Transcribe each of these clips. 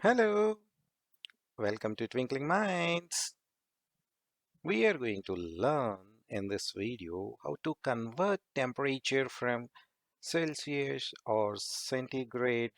Hello, welcome to Twinkling Minds. We are going to learn in this video how to convert temperature from Celsius or centigrade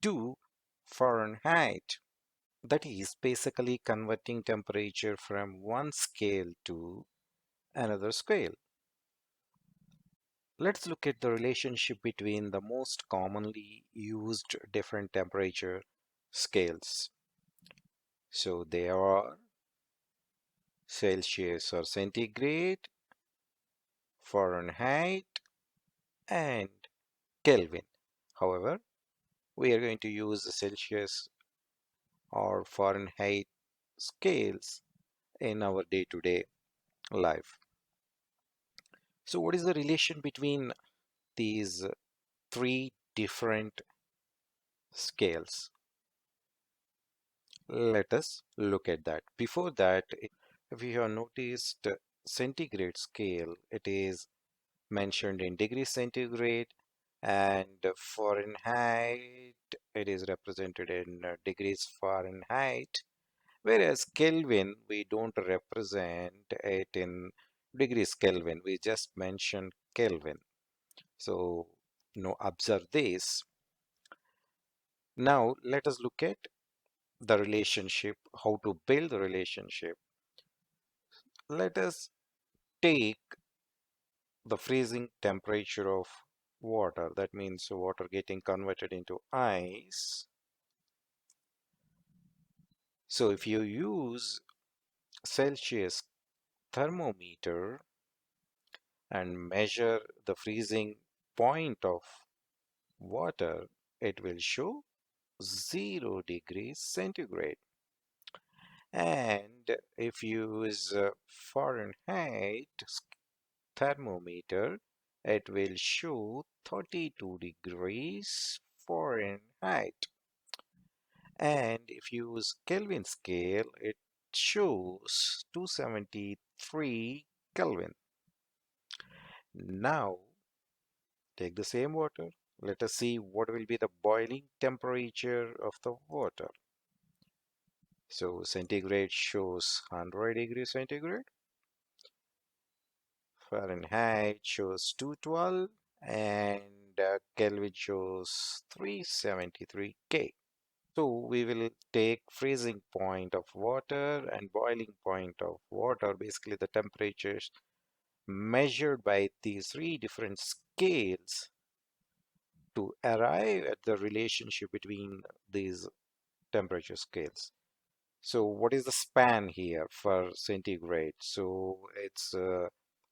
to Fahrenheit. That is basically converting temperature from one scale to another scale. Let's look at the relationship between the most commonly used different temperature scales. So they are Celsius or centigrade, Fahrenheit, and Kelvin. However, we are going to use the Celsius or Fahrenheit scales in our day-to-day life. So what is the relation between these three different scales? Let us look at that. Before that, if you have noticed centigrade scale, it is mentioned in degrees centigrade, and Fahrenheit, it is represented in degrees Fahrenheit, whereas Kelvin, we don't represent it in degrees Kelvin, we just mention Kelvin. So observe this. Now let us look at the relationship, how to build the relationship. Let us take the freezing temperature of water. That means water getting converted into ice. So if you use Celsius thermometer and measure the freezing point of water, it will show 0 degrees centigrade. And if you use Fahrenheit thermometer, it will show 32 degrees Fahrenheit. And if you use Kelvin scale, it shows 273 Kelvin. Now, take the same water. Let us see what will be the boiling temperature of the water. So, centigrade shows 100 degrees centigrade. Fahrenheit shows 212. And Kelvin shows 373 K. So we will take freezing point of water and boiling point of water, basically the temperatures measured by these three different scales to arrive at the relationship between these temperature scales. So what is the span here for centigrade? So it's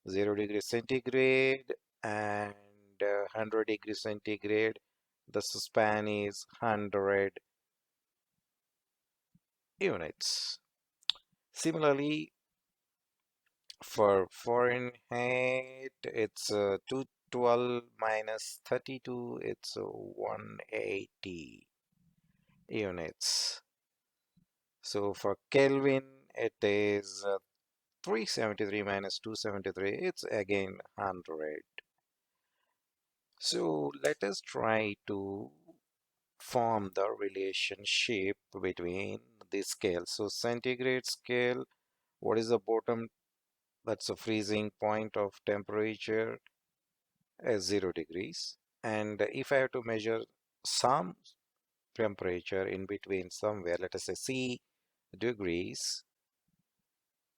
0 degrees centigrade and 100 degrees centigrade. The span is 100 units. Similarly, for Fahrenheit, it's 212 minus 32, it's 180 units. So for Kelvin, it is 373 minus 273, it's again 100. So let us try to form the relationship between the scales. So centigrade scale, what is the bottom? That's a freezing point of temperature as 0 degrees. And if I have to measure some temperature in between somewhere, let us say C degrees,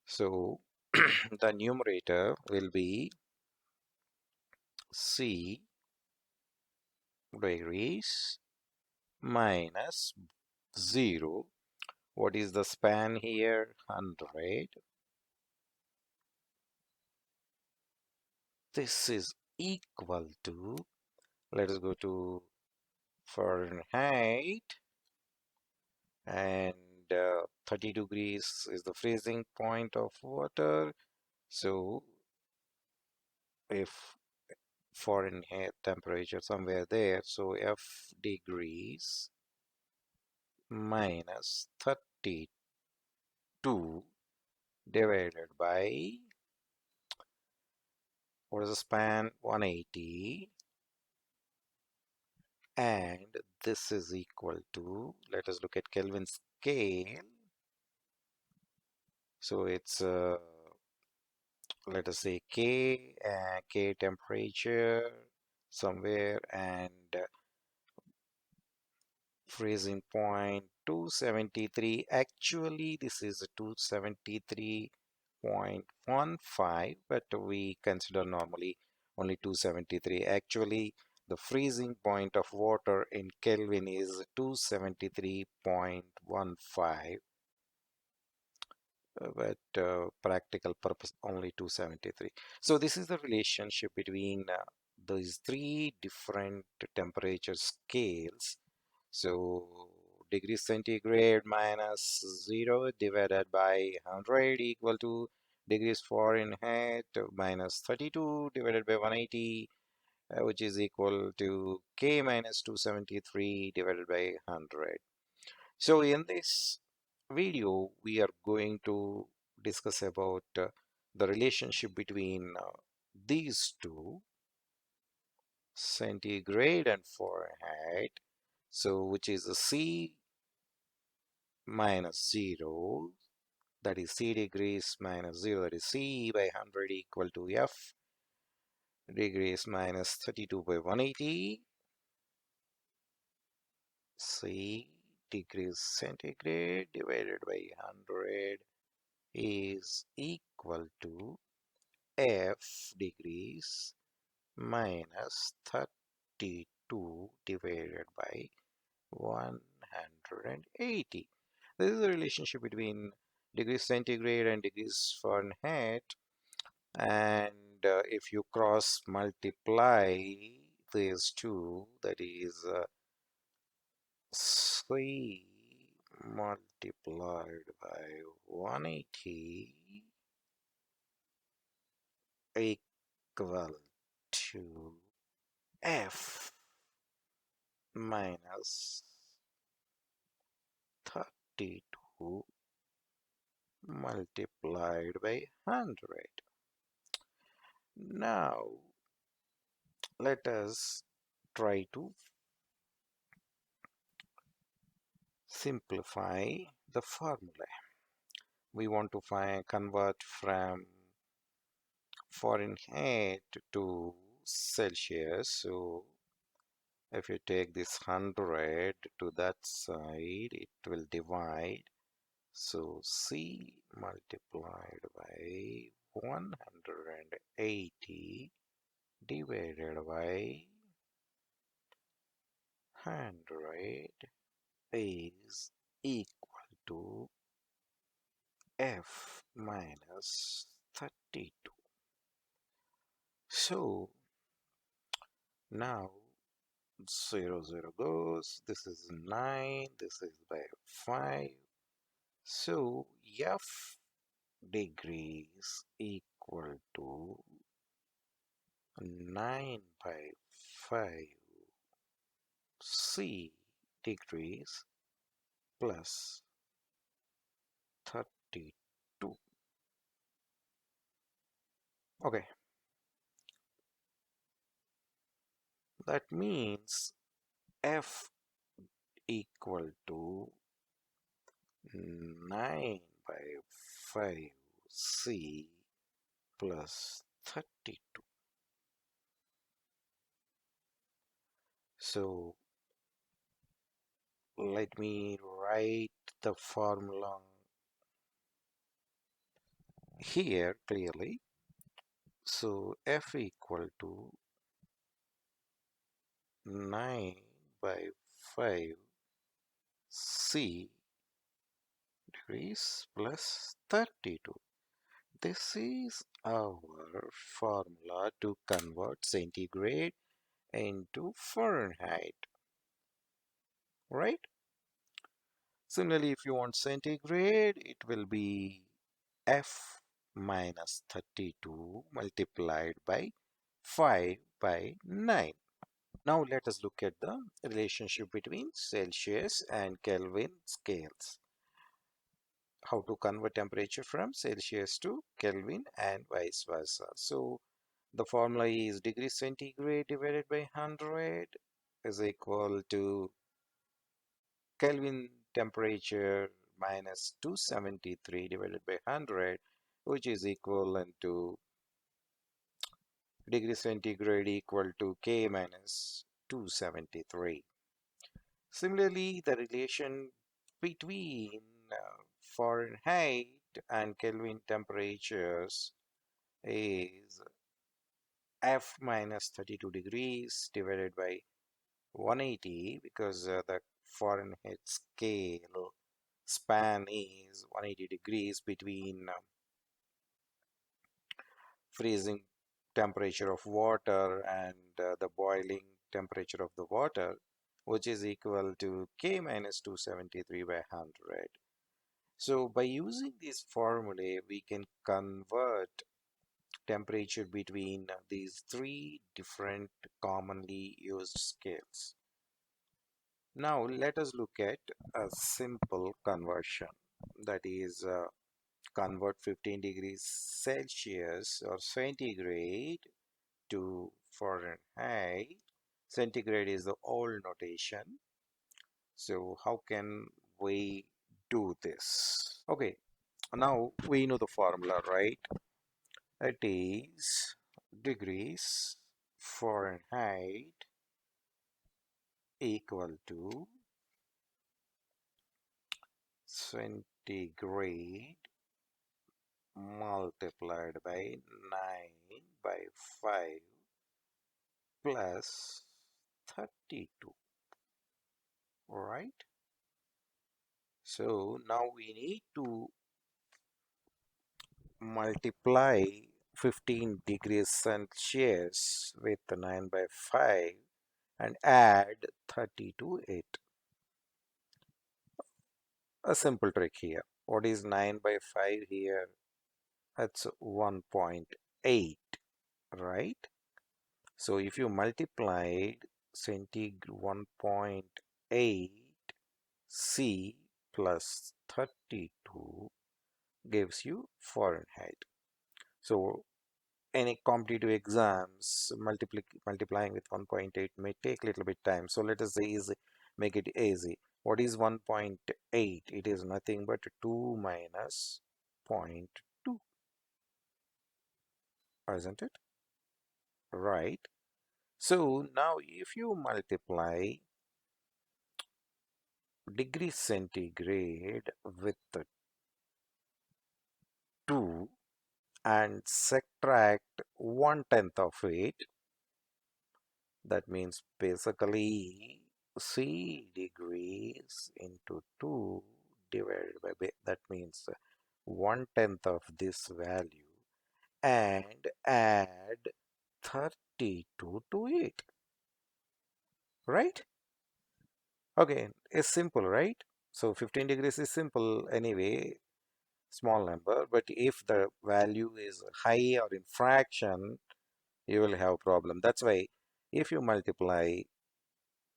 so the numerator will be C degrees minus 0. What is the span here? 100. This is equal to, let us go to Fahrenheit, and 30 degrees is the freezing point of water. So if Fahrenheit temperature somewhere there, so F degrees minus 32 divided by, what is the span? 180, and this is equal to, let us look at Kelvin scale. So it's let us say K temperature somewhere, and freezing point 273. Actually this is a 273.15, but we consider normally only 273. Actually the freezing point of water in Kelvin is 273.15, but practical purpose only 273. So this is the relationship between these three different temperature scales. So degrees centigrade minus 0 divided by 100 equal to degrees Fahrenheit minus 32 divided by 180, which is equal to K minus 273 divided by 100. So in this video, we are going to discuss about the relationship between these two, centigrade and Fahrenheit. So which is a C minus 0, that is C degrees minus 0, that is C by 100 equal to F degrees minus 32 by 180. C degrees centigrade divided by 100 is equal to F degrees minus 32 divided by 180. This is the relationship between degrees centigrade and degrees Fahrenheit, and if you cross multiply these two, that is C multiplied by 180 equal to F minus 32 multiplied by 100. Now let us try to simplify the formula. We want to convert from Fahrenheit to Celsius. So if you take this 100 to that side, it will divide. So C multiplied by 180 divided by 100 is equal to F minus 32. So now 0, 0 goes. This is 9. This is by 5. So F degrees equal to 9 by 5 C degrees plus 32. Okay, that means F equal to 9 by 5 C plus 32. So let me write the formula here clearly. So F equal to 9 by 5 C degrees plus 32. This is our formula to convert centigrade into Fahrenheit, right? Similarly, if you want centigrade, it will be F minus 32 multiplied by 5 by 9. Now let us look at the relationship between Celsius and Kelvin scales. How to convert temperature from Celsius to Kelvin and vice versa. So the formula is degree centigrade divided by 100 is equal to Kelvin temperature minus 273 divided by 100, which is equivalent to degree centigrade equal to K minus 273. Similarly, the relation between Fahrenheit and Kelvin temperatures is F minus 32 degrees divided by 180 because the Fahrenheit scale span is 180 degrees between freezing temperature of water and the boiling temperature of the water, which is equal to K minus 273 by 100. So by using this formula, we can convert temperature between these three different commonly used scales. Now let us look at a simple conversion, that is convert 15 degrees Celsius or centigrade to Fahrenheit. Centigrade is the old notation. So how can we do this? Okay, now we know the formula, right? It is degrees Fahrenheit equal to centigrade multiplied by 9 by 5 plus 32, right? So now we need to multiply 15 degrees Celsius with 9 by 5 and add 30 to it. A simple trick here. What is 9 by 5 here? That's 1.8, right? So if you multiplied centigrade 1.8 C plus 32 gives you Fahrenheit. So any competitive exams multiplying with 1.8 may take a little bit time. So let us say easy, make it easy. What is 1.8? It is nothing but 2 minus zero point 0.2, isn't it? Right. So now if you multiply degree centigrade with the 2 and subtract 1/10 of it, that means basically C degrees into 2 divided by, that means 1/10 of this value, and add 32 to it, right? Okay, it's simple, right? So 15 degrees is simple anyway, small number, but if the value is high or in fraction, you will have problem. That's why if you multiply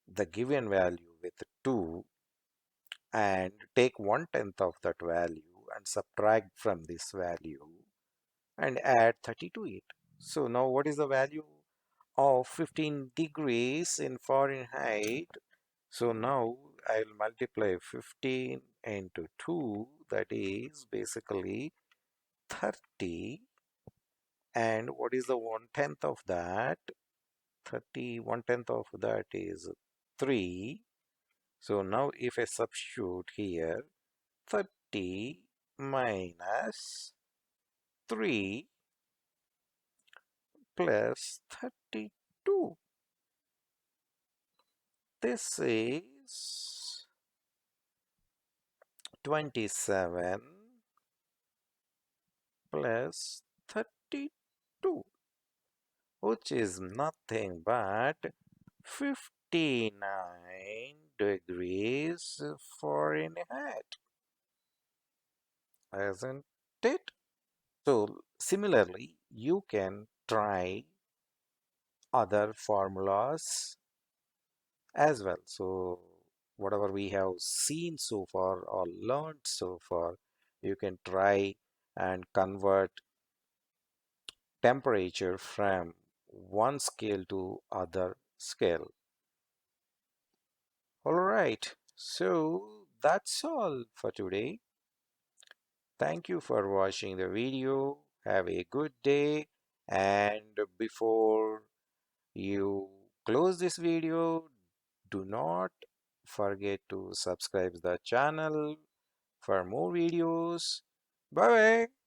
the given value with 2 and take 1/10 of that value and subtract from this value and add 30 to it. So now what is the value of 15 degrees in Fahrenheit? So now I'll multiply 15 into 2, that is basically 30. And what is the 1/10 of that? 30, 1/10 of that is 3. So now if I substitute here, 30 minus 3 plus 32. This is 27 plus 32, which is nothing but 59 degrees Fahrenheit, isn't it? So similarly, you can try other formulas as well. So whatever we have seen so far or learned so far, you can try and convert temperature from one scale to other scale. right, so that's all for today. Thank you for watching the video. Have a good day. And before you close this video, do not forget to subscribe the channel for more videos. Bye bye.